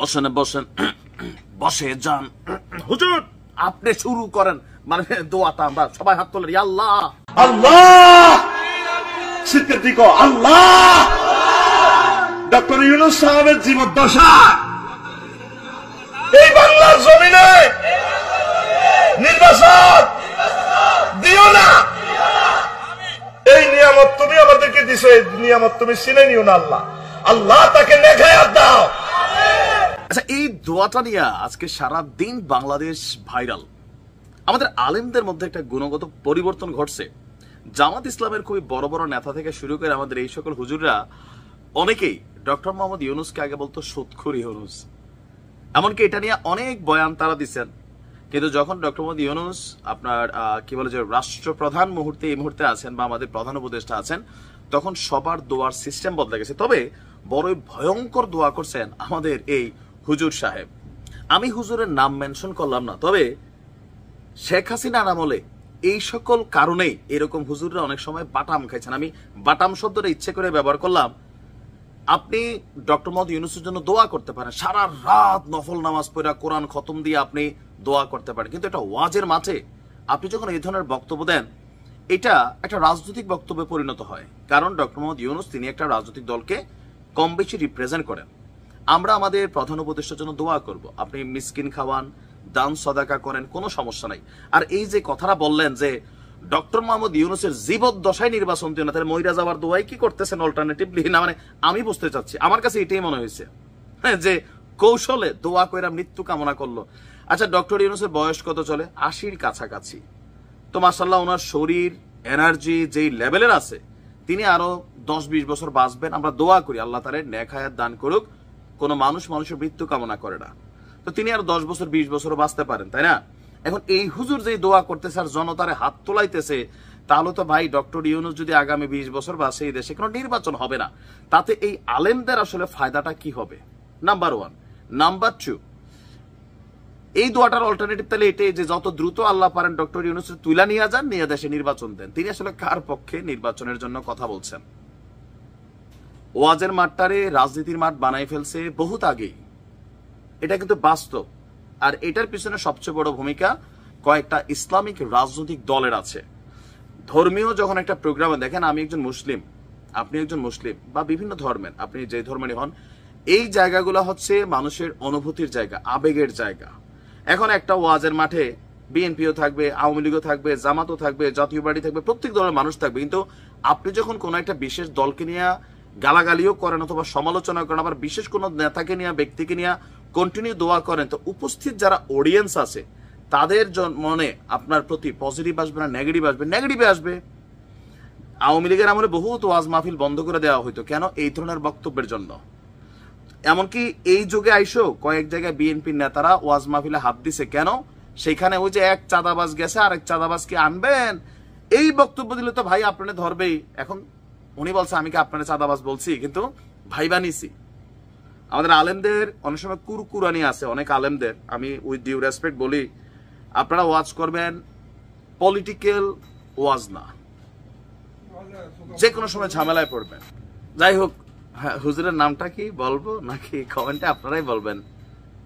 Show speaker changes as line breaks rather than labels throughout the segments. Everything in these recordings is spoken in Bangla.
বসেন বসেন বসে যান। হুজুর আপনি শুরু করেন, মানে দোয়াটা আমরা সবাই হাত তোলেন। আল্লাহ
আল্লাহ স্বীকৃতি কো আল্লাহ। ডক্টর ইউনূস সাহেবের জীবদ্দশা এই বাংলার জমিনে নির্বাচন দিও না। এই নিয়ামত তুমি আমাদেরকে দিছো, এই নিয়ামত তুমি চিনে নিও না। আল্লাহ আল্লাহ তাকে নেখায়াত দাও।
আচ্ছা, এই দোয়াটা নিয়ে আজকে সারা দিন বাংলাদেশ ভাইরাল। আমাদের আলেমদের মধ্যে একটা গুণগত পরিবর্তন ঘটছে। জামাত ইসলামের খুবই বড় বড় নেতা থেকে শুরু করে আমাদের এই সকল হুজুররা অনেকেই ডক্টর মোহাম্মদ ইউনূসকে আগে বলতো সুৎখুর ইউনূস, এমনকি এটা নিয়ে অনেক বয়ান তারা দিচ্ছেন। কিন্তু যখন ডক্টর মোহাম্মদ ইউনূস আপনার কি বলে যে রাষ্ট্রপ্রধান মুহূর্তে এই মুহূর্তে আছেন বা আমাদের প্রধান উপদেষ্টা আছেন, তখন সবার দোয়ার সিস্টেম বদলে গেছে। তবে বড়ই ভয়ঙ্কর দোয়া করছেন আমাদের এই হুজুর সাহেব। আমি হুজুরের নাম মেনশন করলাম না, তবে শেখ হাসিনার আমলে এই সকল কারণেই এরকম হুজুররা অনেক সময় বাটাম খাইছেন। আমি বাটাম শব্দটা ইচ্ছে করে ব্যবহার করলাম। আপনি ডক্টর মোহাম্মদ ইউনূসের জন্য দোয়া করতে পারেন, সারা রাত নফল নামাজ পড়া কোরআন খতম দিয়ে আপনি দোয়া করতে পারেন, কিন্তু এটা ওয়াজের মাঝে আপনি যখন এই ধরনের বক্তব্য দেন, এটা একটা রাজনৈতিক বক্তব্যে পরিণত হয়। কারণ ডক্টর মোহাম্মদ ইউনূস তিনি একটা রাজনৈতিক দলকে কম বেশি রিপ্রেজেন্ট করেন। আমরা আমাদের প্রধান উপদেষ্টার জন্য দোয়া করব, আপনি মিসকিন খাওয়ান, দান সদাকা করেন, কোনো সমস্যা নাই। আর এই যে কথাটা বললেন যে ডক্টর মোহাম্মদ ইউনূসের জীবদ্দশায় নির্বাচন দিও না, তাহলে মইরা যাওয়ার দোয়াই কি করতেছেন অল্টারনেটিভলি? না মানে আমি বুঝতে চাচ্ছি, আমার কাছে এটাই মনে হয়েছে যে কৌশলে দোয়া কইরা মৃত্যু কামনা করলো। আচ্ছা, ডক্টর ইউনূসের বয়স কত চলে? 80-র কাছাকাছি। তো মাশাআল্লাহ ওনার শরীর এনার্জি যেই লেভেলের আছে, তিনি আরো 10-20 বছর বাঁচবেন। আমরা দোয়া করি আল্লাহ তাআলা নেক হায়াত দান করুক। কোনো মানুষ মানুষের মৃত্যু কামনা করে না, তো তিনি আরো 10 বছর 20 বছরও বাঁচতে পারেন, তাই না? এখন এই হুজুর যে দোয়া করতেছে আর জনতারে হাত তোলাইতেছে, তাহলে তো ভাই ডক্টর ইউনূস যদি আগামী 20 বছর বাঁচে এই দেশে কোনো নির্বাচন হবে না, তাতে এই আলেমদের আসলে ফায়দাটা কি হবে? নাম্বার 1। নাম্বার 2, এই দোয়াটার অল্টারনেটিভ তাহলে এটাই যে যত দ্রুত আল্লাহ পারেন ডক্টর ইউনূসের তুলা নিয়ে যান, নিয়ে দেশে নির্বাচন দেন। তিনি আসলে কার পক্ষে নির্বাচনের জন্য কথা বলছেন? ওয়াজের মাঠটারে রাজনীতির মাঠ বানাই ফেলছে বহুত আগেই, এটা কিন্তু বাস্তব। আর এটার পিছনে সবচেয়ে বড় ভূমিকা কয়েকটা ইসলামিক রাজনৈতিক দলের আছে। ধর্মীয় যখন একটা প্রোগ্রামে দেখেন, আমি একজন মুসলিম, আপনি একজন মুসলিম, বা বিভিন্ন ধর্মের, আপনি যে ধর্মেরই হন, এই জায়গাগুলো হচ্ছে মানুষের অনুভূতির জায়গা, আবেগের জায়গা। এখন একটা ওয়াজের মাঠে বিএনপিও থাকবে, আওয়ামী লীগও থাকবে, জামাতও থাকবে, জাতীয় পার্টি থাকবে, প্রত্যেক দলের মানুষ থাকবে। কিন্তু আপনি যখন কোনো একটা বিশেষ দলকে নিয়ে গালাগালিও করেন অথবা সমালোচনা করেন, আবার বিশেষ কোনো নেতাকে নিয়ে, ব্যক্তিকে নিয়ে কন্টিনিউ দোয়া করেন, তো উপস্থিত যারা অডিয়েন্স আছে তাদের মনে আপনার প্রতি পজিটিভ আসবে না নেগেটিভ আসবে? নেগেটিভে আসবে। আওয়ামী লীগের আমলে বহুত ওয়াজ মাহফিল বন্ধ করে দেওয়া হইতো, কেন? এই ধরনের বক্তব্যের জন্য। এমনকি এই যুগে আইসো কয়েক জায়গায় বিএনপির নেতারা ওয়াজ মাহফিলে হাত দিছে, কেন? সেখানে ওই যে এক চাঁদাবাজ গেছে আর এক চাঁদাবাজকে আনবেন, এই বক্তব্য দিলে তো ভাই আপনারা ধরবেই। এখন উনি বলছে আমি কি আপনারা চাঁদাবাজ বলছি? কিন্তু ভাই বানিয়েছি। আমাদের আলেমদের অনেক সময় কুরকুরানি আছে, অনেক আলেমদের আমি উইথ ডিউ রেসপেক্ট বলি, আপনারা ওয়াজ করবেন পলিটিক্যাল ওয়াজ না, যে কোনো সময় ঝামেলায় পড়বেন। যাই হোক, হুজুরের নামটা কি বলবো নাকি কমেন্টে আপনারাই বলবেন।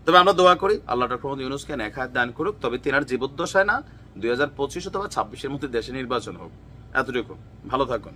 তবে আমরা দোয়া করি আল্লাহ ডক্টর মোহাম্মদ ইউনূসকে নেক হায়াত দান করুক, তবে তিনার জীবদ্দশায় না 2025 অথবা 26-এর মধ্যে দেশে নির্বাচন হোক। এতটুকু। ভালো থাকুন।